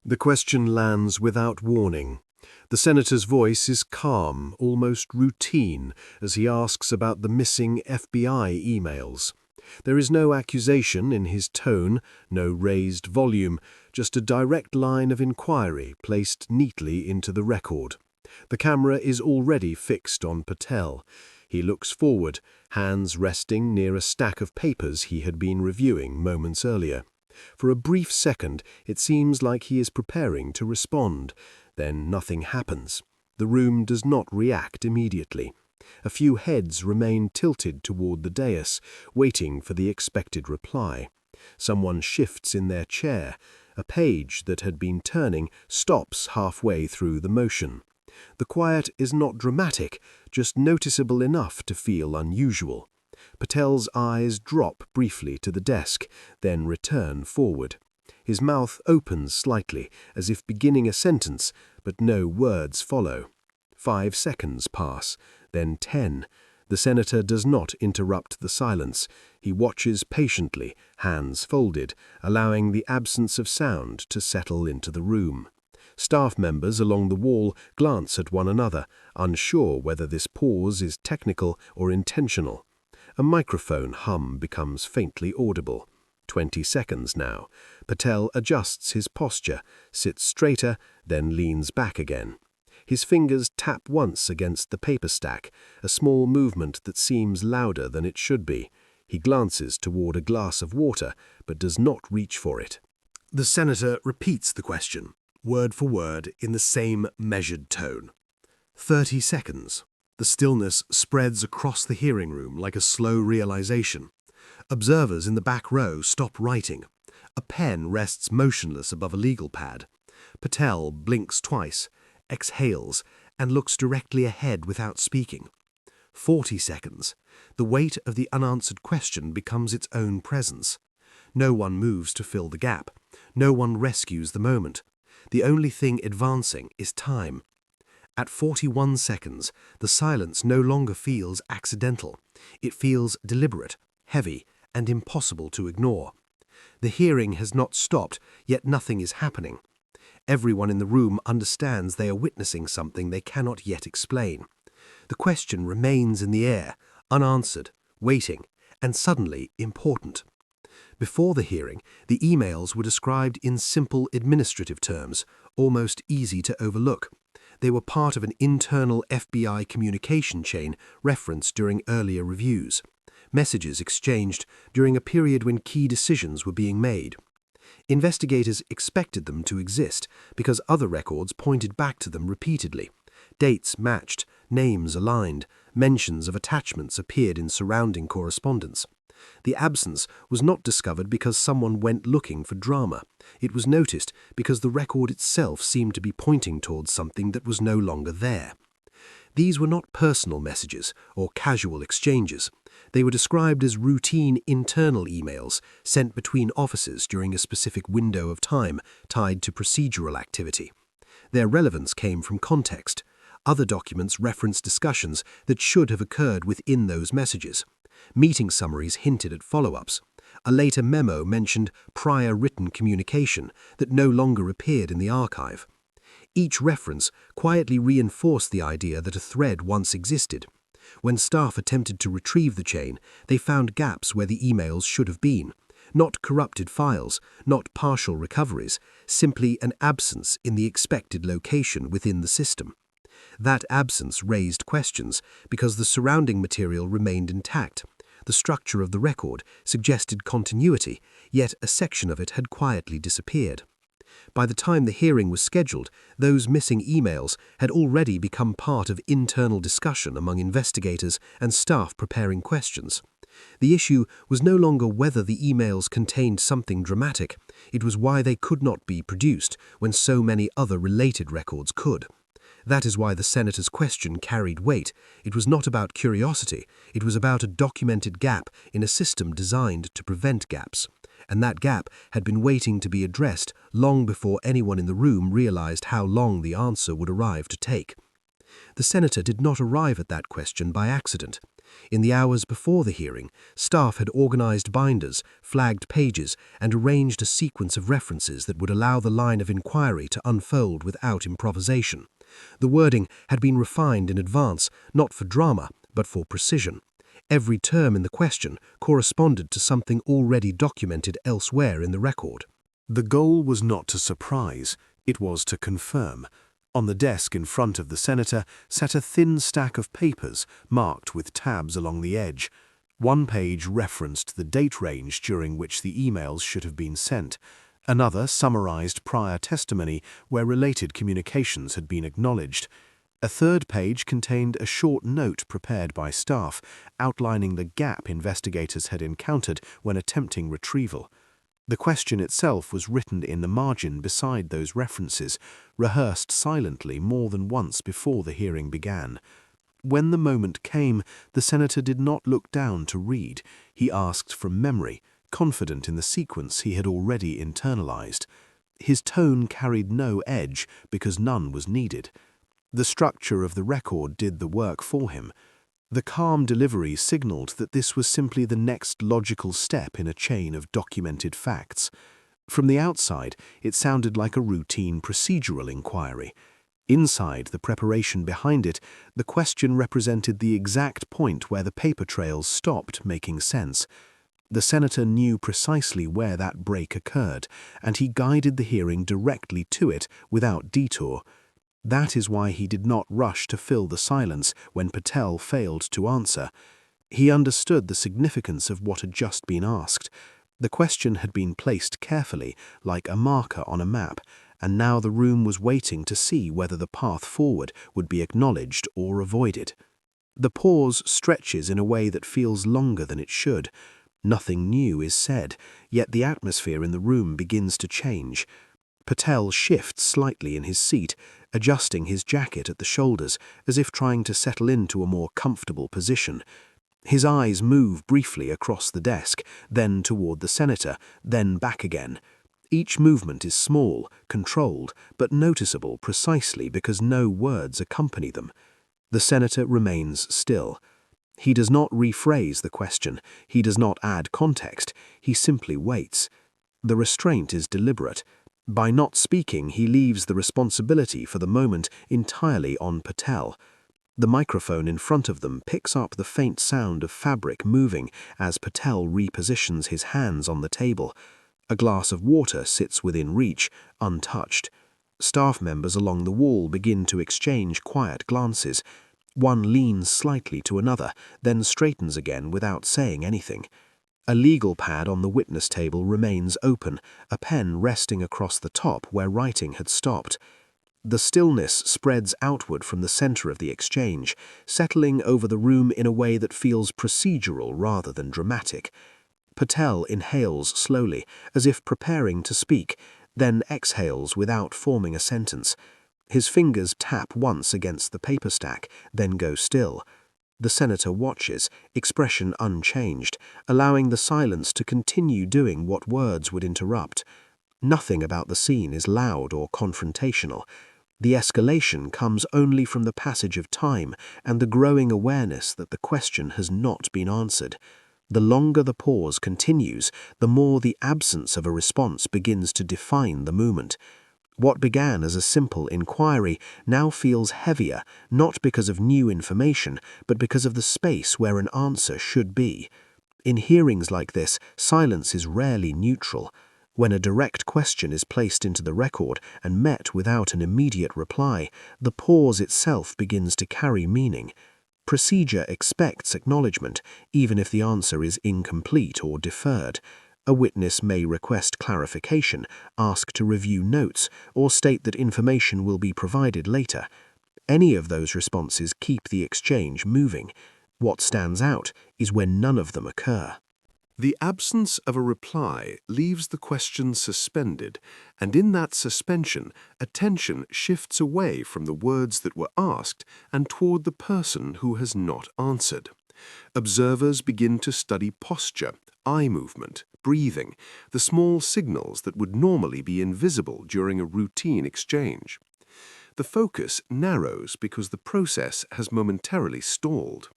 The question lands without warning. The senator's voice is calm, almost routine, as he asks about the missing FBI emails. There is no accusation in his tone, no raised volume, just a direct line of inquiry placed neatly into the record. The camera is already fixed on Patel. He looks forward, hands resting near a stack of papers he had been reviewing moments earlier. For a brief second, it seems like he is preparing to respond. Then nothing happens. The room does not react immediately. A few heads remain tilted toward the dais, waiting for the expected reply. Someone shifts in their chair. A page that had been turning stops halfway through the motion. The quiet is not dramatic, just noticeable enough to feel unusual. Patel's eyes drop briefly to the desk, then return forward. His mouth opens slightly, as if beginning a sentence, but no words follow. 5 seconds pass, then 10. The senator does not interrupt the silence. He watches patiently, hands folded, allowing the absence of sound to settle into the room. Staff members along the wall glance at one another, unsure whether this pause is technical or intentional. A microphone hum becomes faintly audible. 20 seconds now. Patel adjusts his posture, sits straighter, then leans back again. His fingers tap once against the paper stack, a small movement that seems louder than it should be. He glances toward a glass of water, but does not reach for it. The senator repeats the question, word for word, in the same measured tone. 30 seconds. The stillness spreads across the hearing room like a slow realization. Observers in the back row stop writing. A pen rests motionless above a legal pad. Patel blinks twice, exhales, and looks directly ahead without speaking. 40 seconds. The weight of the unanswered question becomes its own presence. No one moves to fill the gap. No one rescues the moment. The only thing advancing is time. At 41 seconds, the silence no longer feels accidental. It feels deliberate, heavy, and impossible to ignore. The hearing has not stopped, yet nothing is happening. Everyone in the room understands they are witnessing something they cannot yet explain. The question remains in the air, unanswered, waiting, and suddenly important. Before the hearing, the emails were described in simple administrative terms, almost easy to overlook. They were part of an internal FBI communication chain referenced during earlier reviews. Messages exchanged during a period when key decisions were being made. Investigators expected them to exist because other records pointed back to them repeatedly. Dates matched, names aligned, mentions of attachments appeared in surrounding correspondence. The absence was not discovered because someone went looking for drama. It was noticed because the record itself seemed to be pointing towards something that was no longer there. These were not personal messages or casual exchanges. They were described as routine internal emails sent between offices during a specific window of time tied to procedural activity. Their relevance came from context. Other documents referenced discussions that should have occurred within those messages. Meeting summaries hinted at follow-ups. A later memo mentioned prior written communication that no longer appeared in the archive. Each reference quietly reinforced the idea that a thread once existed. When staff attempted to retrieve the chain, they found gaps where the emails should have been. Not corrupted files, not partial recoveries, simply an absence in the expected location within the system. That absence raised questions because the surrounding material remained intact. The structure of the record suggested continuity, yet a section of it had quietly disappeared. By the time the hearing was scheduled, those missing emails had already become part of internal discussion among investigators and staff preparing questions. The issue was no longer whether the emails contained something dramatic. It was why they could not be produced when so many other related records could. That is why the senator's question carried weight. It was not about curiosity. It was about a documented gap in a system designed to prevent gaps. And that gap had been waiting to be addressed long before anyone in the room realized how long the answer would arrive to take. The senator did not arrive at that question by accident. In the hours before the hearing, staff had organized binders, flagged pages, and arranged a sequence of references that would allow the line of inquiry to unfold without improvisation. The wording had been refined in advance, not for drama, but for precision. Every term in the question corresponded to something already documented elsewhere in the record. The goal was not to surprise, it was to confirm. On the desk in front of the senator sat a thin stack of papers marked with tabs along the edge. One page referenced the date range during which the emails should have been sent. Another summarized prior testimony where related communications had been acknowledged. A third page contained a short note prepared by staff, outlining the gap investigators had encountered when attempting retrieval. The question itself was written in the margin beside those references, rehearsed silently more than once before the hearing began. When the moment came, the senator did not look down to read. He asked from memory, confident in the sequence he had already internalized. His tone carried no edge because none was needed. The structure of the record did the work for him. The calm delivery signaled that this was simply the next logical step in a chain of documented facts. From the outside, it sounded like a routine procedural inquiry. Inside, the preparation behind it, the question represented the exact point where the paper trails stopped making sense. The senator knew precisely where that break occurred, and he guided the hearing directly to it without detour. That is why he did not rush to fill the silence when Patel failed to answer. He understood the significance of what had just been asked. The question had been placed carefully, like a marker on a map, and now the room was waiting to see whether the path forward would be acknowledged or avoided. The pause stretches in a way that feels longer than it should. Nothing new is said, yet the atmosphere in the room begins to change. Patel shifts slightly in his seat, adjusting his jacket at the shoulders, as if trying to settle into a more comfortable position. His eyes move briefly across the desk, then toward the senator, then back again. Each movement is small, controlled, but noticeable precisely because no words accompany them. The senator remains still. He does not rephrase the question. He does not add context. He simply waits. The restraint is deliberate. By not speaking, he leaves the responsibility for the moment entirely on Patel. The microphone in front of them picks up the faint sound of fabric moving as Patel repositions his hands on the table. A glass of water sits within reach, untouched. Staff members along the wall begin to exchange quiet glances. One leans slightly to another, then straightens again without saying anything. A legal pad on the witness table remains open, a pen resting across the top where writing had stopped. The stillness spreads outward from the center of the exchange, settling over the room in a way that feels procedural rather than dramatic. Patel inhales slowly, as if preparing to speak, then exhales without forming a sentence. His fingers tap once against the paper stack, then go still. The senator watches, expression unchanged, allowing the silence to continue doing what words would interrupt. Nothing about the scene is loud or confrontational. The escalation comes only from the passage of time and the growing awareness that the question has not been answered. The longer the pause continues, the more the absence of a response begins to define the moment. What began as a simple inquiry now feels heavier, not because of new information, but because of the space where an answer should be. In hearings like this, silence is rarely neutral. When a direct question is placed into the record and met without an immediate reply, the pause itself begins to carry meaning. Procedure expects acknowledgement, even if the answer is incomplete or deferred. A witness may request clarification, ask to review notes, or state that information will be provided later. Any of those responses keep the exchange moving. What stands out is when none of them occur. The absence of a reply leaves the question suspended, and in that suspension, attention shifts away from the words that were asked and toward the person who has not answered. Observers begin to study posture, eye movement, breathing, the small signals that would normally be invisible during a routine exchange. The focus narrows because the process has momentarily stalled.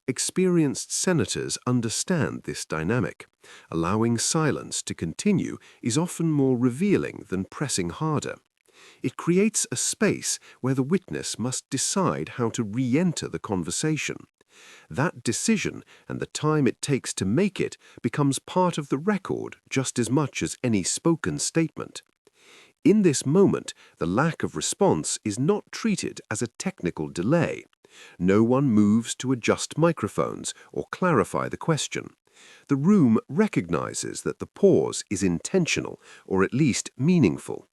Experienced senators understand this dynamic. Allowing silence to continue is often more revealing than pressing harder. It creates a space where the witness must decide how to re-enter the conversation. That decision and the time it takes to make it becomes part of the record just as much as any spoken statement. In this moment, the lack of response is not treated as a technical delay. No one moves to adjust microphones or clarify the question. The room recognizes that the pause is intentional or at least meaningful.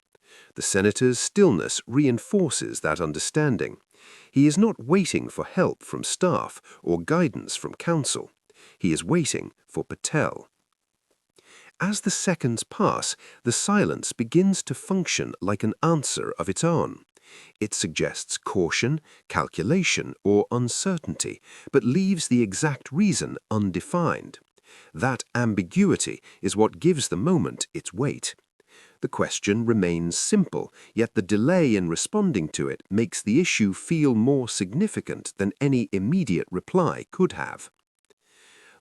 The senator's stillness reinforces that understanding. He is not waiting for help from staff or guidance from counsel. He is waiting for Patel. As the seconds pass, the silence begins to function like an answer of its own. It suggests caution, calculation, or uncertainty, but leaves the exact reason undefined. That ambiguity is what gives the moment its weight. The question remains simple, yet the delay in responding to it makes the issue feel more significant than any immediate reply could have.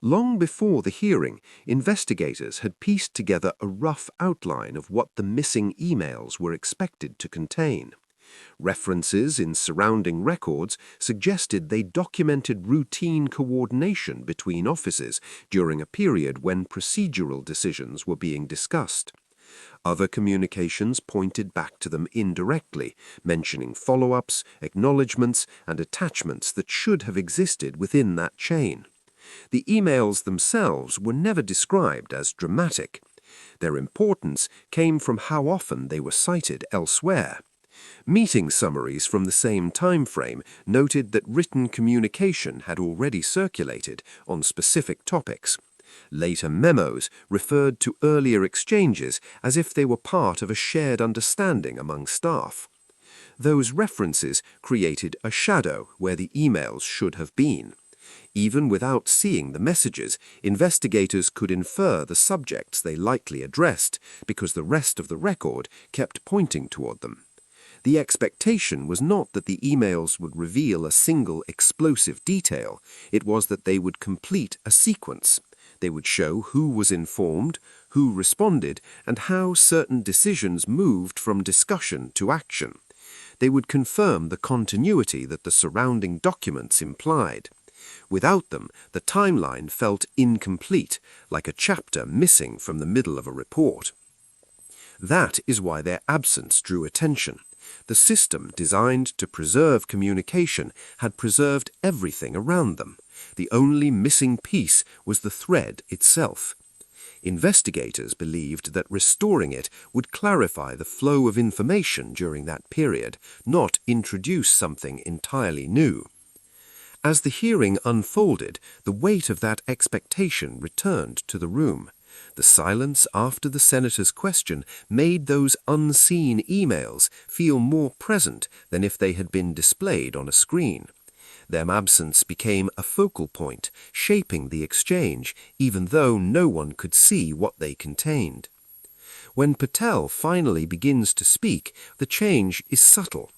Long before the hearing, investigators had pieced together a rough outline of what the missing emails were expected to contain. References in surrounding records suggested they documented routine coordination between offices during a period when procedural decisions were being discussed. Other communications pointed back to them indirectly, mentioning follow-ups, acknowledgements, and attachments that should have existed within that chain. The emails themselves were never described as dramatic. Their importance came from how often they were cited elsewhere. Meeting summaries from the same time frame noted that written communication had already circulated on specific topics. Later memos referred to earlier exchanges as if they were part of a shared understanding among staff. Those references created a shadow where the emails should have been. Even without seeing the messages, investigators could infer the subjects they likely addressed because the rest of the record kept pointing toward them. The expectation was not that the emails would reveal a single explosive detail, it was that they would complete a sequence. They would show who was informed, who responded, and how certain decisions moved from discussion to action. They would confirm the continuity that the surrounding documents implied. Without them, the timeline felt incomplete, like a chapter missing from the middle of a report. That is why their absence drew attention. The system designed to preserve communication had preserved everything around them. The only missing piece was the thread itself. Investigators believed that restoring it would clarify the flow of information during that period, not introduce something entirely new. As the hearing unfolded, the weight of that expectation returned to the room. The silence after the senator's question made those unseen emails feel more present than if they had been displayed on a screen. Their absence became a focal point, shaping the exchange, even though no one could see what they contained. When Patel finally begins to speak, the change is subtle.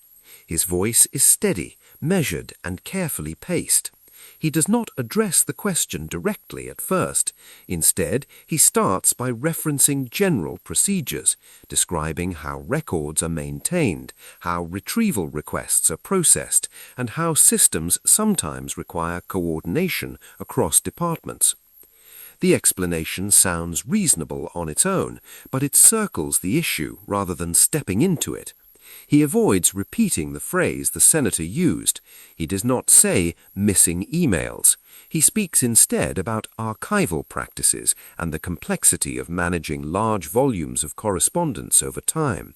His voice is steady, measured, and carefully paced. He does not address the question directly at first. Instead, he starts by referencing general procedures, describing how records are maintained, how retrieval requests are processed, and how systems sometimes require coordination across departments. The explanation sounds reasonable on its own, but it circles the issue rather than stepping into it. He avoids repeating the phrase the senator used. He does not say missing emails. He speaks instead about archival practices and the complexity of managing large volumes of correspondence over time.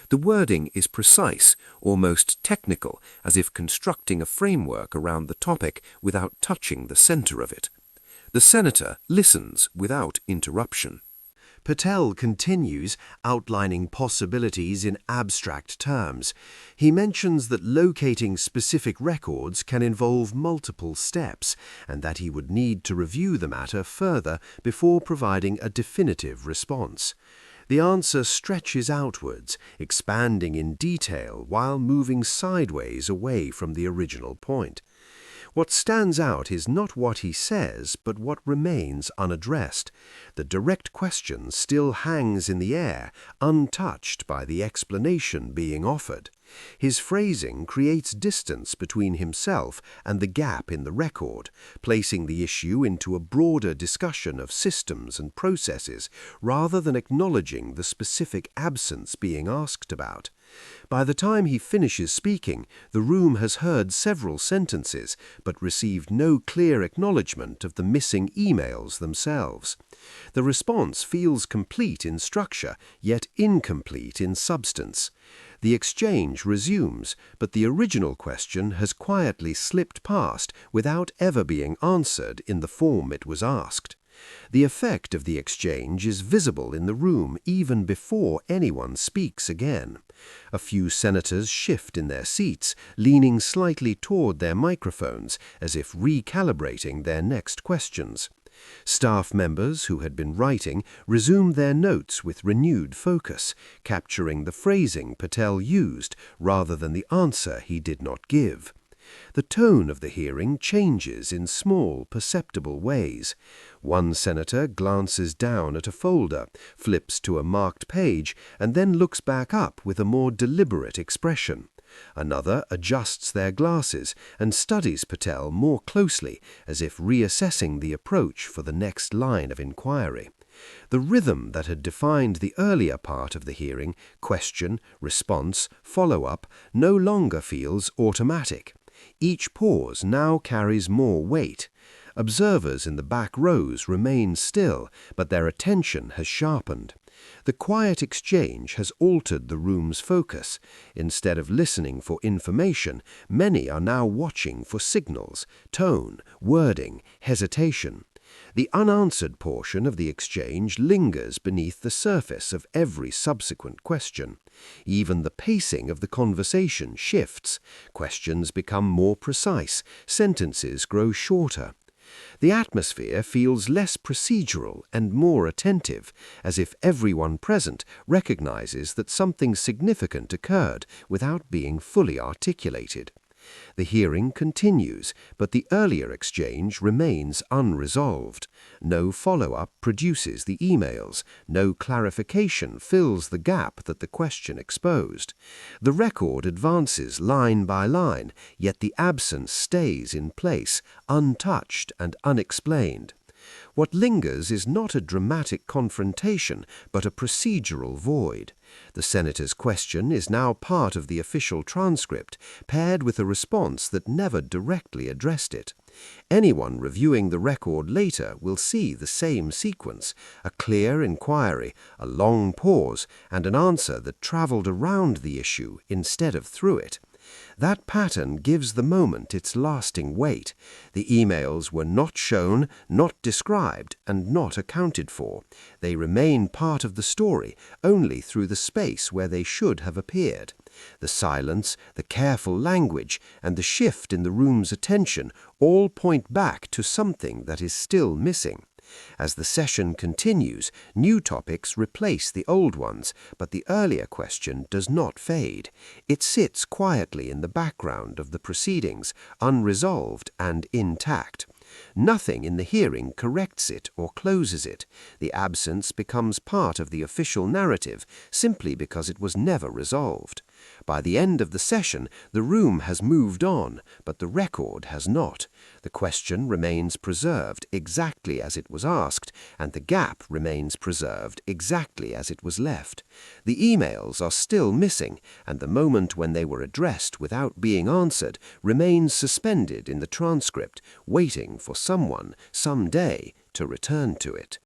The wording is precise, almost technical, as if constructing a framework around the topic without touching the center of it. The senator listens without interruption. Patel continues, outlining possibilities in abstract terms. He mentions that locating specific records can involve multiple steps, and that he would need to review the matter further before providing a definitive response. The answer stretches outwards, expanding in detail while moving sideways away from the original point. What stands out is not what he says, but what remains unaddressed. The direct question still hangs in the air, untouched by the explanation being offered. His phrasing creates distance between himself and the gap in the record, placing the issue into a broader discussion of systems and processes rather than acknowledging the specific absence being asked about. By the time he finishes speaking, the room has heard several sentences but received no clear acknowledgement of the missing emails themselves. The response feels complete in structure, yet incomplete in substance. The exchange resumes, but the original question has quietly slipped past without ever being answered in the form it was asked. The effect of the exchange is visible in the room even before anyone speaks again. A few senators shift in their seats, leaning slightly toward their microphones as if recalibrating their next questions. Staff members who had been writing resume their notes with renewed focus, capturing the phrasing Patel used rather than the answer he did not give. The tone of the hearing changes in small, perceptible ways. One senator glances down at a folder, flips to a marked page, and then looks back up with a more deliberate expression. Another adjusts their glasses and studies Patel more closely, as if reassessing the approach for the next line of inquiry. The rhythm that had defined the earlier part of the hearing, question, response, follow-up, no longer feels automatic. Each pause now carries more weight. Observers in the back rows remain still, but their attention has sharpened. The quiet exchange has altered the room's focus. Instead of listening for information, many are now watching for signals, tone, wording, hesitation. The unanswered portion of the exchange lingers beneath the surface of every subsequent question. Even the pacing of the conversation shifts. Questions become more precise, sentences grow shorter. The atmosphere feels less procedural and more attentive, as if everyone present recognizes that something significant occurred without being fully articulated. The hearing continues, but the earlier exchange remains unresolved. No follow-up produces the emails. No clarification fills the gap that the question exposed. The record advances line by line, yet the absence stays in place, untouched and unexplained. What lingers is not a dramatic confrontation, but a procedural void. The senator's question is now part of the official transcript, paired with a response that never directly addressed it. Anyone reviewing the record later will see the same sequence: a clear inquiry, a long pause, and an answer that traveled around the issue instead of through it. That pattern gives the moment its lasting weight. The emails were not shown, not described, and not accounted for. They remain part of the story only through the space where they should have appeared. The silence, the careful language, and the shift in the room's attention all point back to something that is still missing. As the session continues, new topics replace the old ones, but the earlier question does not fade. It sits quietly in the background of the proceedings, unresolved and intact. Nothing in the hearing corrects it or closes it. The absence becomes part of the official narrative simply because it was never resolved. By the end of the session, the room has moved on, but the record has not. The question remains preserved exactly as it was asked, and the gap remains preserved exactly as it was left. The emails are still missing, and the moment when they were addressed without being answered remains suspended in the transcript, waiting for someone, someday, to return to it.